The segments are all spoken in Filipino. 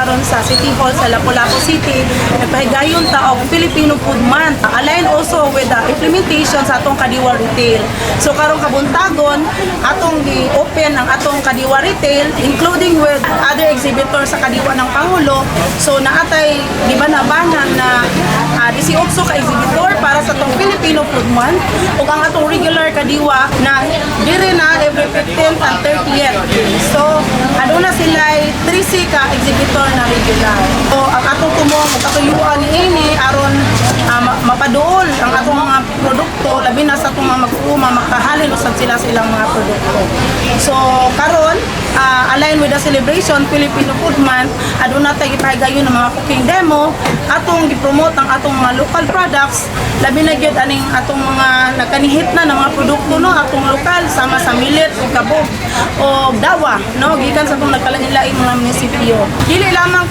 karon sa City Hall sa Lapu-Lapu City, nagpahigayon ta og Filipino Food Month. Align also with the implementation sa atong Kadiwa Retail. So karong kabuntagon, atong gi-open ang atong Kadiwa Retail, including with other exhibitors sa Kadiwa ng Pangulo. So naatay gibanabanan na 18 ka exhibitor para sa atong Filipino Food Month ug ang atong regular Kadiwa na dire na every 15th and 30th. So aduna sila 13 ka exhibitor na regular. So ang atong tumong katuyuan niini aron mapaduol ang atong mga produkto labi na sa atong mga mag-uuma makahalin usab sila sa ilang mga produkto. So karon align with the celebration Filipino Food Month, aduna tay gipahigayon ng mga cooking demo, atong gi-promote ang atong mga local products, labi na gyud aning atong mga nagkanihit na ng mga produkto no atong lokal sama sa millet ug kabog o dawa no gikan sa atong nagkalain-laing mga munisipyo. Dili lamang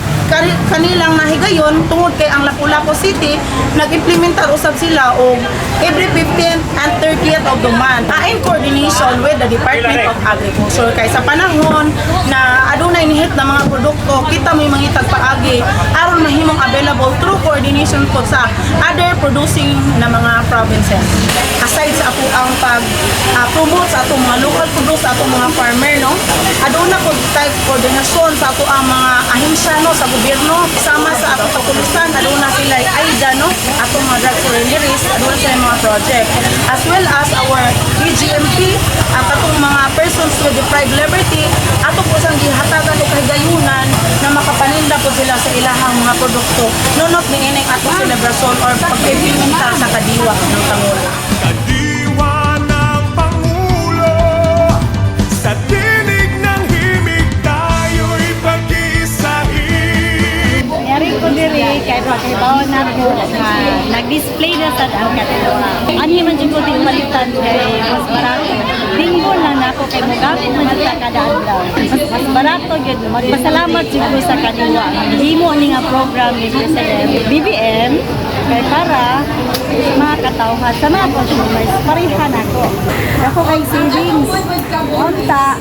kanilang nahigayon tungod kay ang Lapu-Lapu City nag-implementar usab sila og every 15th and 30th of the month in coordination with the Department of Agriculture. Kay sa panahon na adunay nihit na mga produkto kita may mangitag paagi aron mahimong available through coordination po sa other producing na mga provinces. Aside sa ako ang pag-promote sa atong mga local products sa atong mga farmer no, aduna po type coordination sa ato ang mga ahensya no sa gobyerno sama sa atong kapulusan, aduna sila AIDA no, atong mga drug surrenderies, aduna sila mga project as well as our PGMP at atong mga persons with deprived liberty ato po sang gihatagan o kahigayunan na makapaninda po sila sa ilahang mga produkto nunot ni ining atong celebration or pag-implementar sa Kadiwa ng Pangulo. Kadiwa ng Pangulo, sa tinig ng himig tayo'y pag-isahin. Yari ko diri kay pagkaibawan na ko nga nag-display na sa ang Kadiwa. Ani man jud ko ting malitan kay mas barato. Tingol lang na ako kay Mugabe man jud sa kada adlaw. Mas barato jud magpasalamat jud ko sa Kadiwa. Himo ni nga program ni President BBM kay para mga katawhan sa mga consumers pareha nako. Ako kay savings unta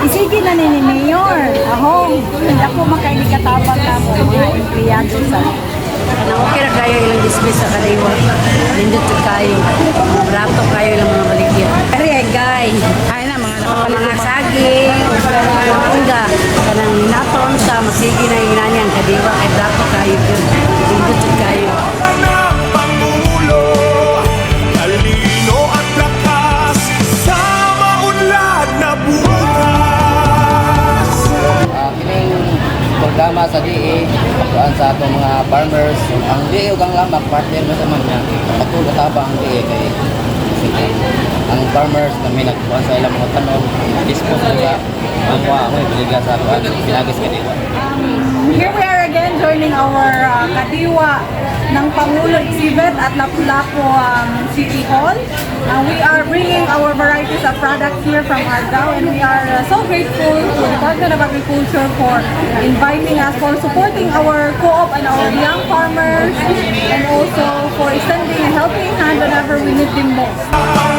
isigi na ni Mayor ahong ako makainikatabang na mo mga empleyado sa Okay na kayo ilang display sa Kadiwa. Nindot kayo. Brato kayo ilang mga baligyan. Pero guys, ay na mga saging, mga mangga, kanang naton sa masigi na inanyang Kadiwa kay brato kayo. Nindot kayo. Ng Pangulo, talino at lakas sa maunlad na bukas. Kining programa sa DA kuan sa atong mga farmers ang DA ug ang lamak partner mo sa man niya ato katabang ang DA kay sige ang farmers kami nagkuan sa ilang mga tanom dispose nila ang wa mo biliga sa kuan pinagis Kadiwa. Here we are again joining our Kadiwa ng Pangulo exhibit at Lapu-Lapu City Hall. We are bringing our varieties of products here from Argao and we are so grateful to the Department of Agriculture for inviting us, for supporting our co-op and our young farmers and also for extending a helping hand whenever we need them most.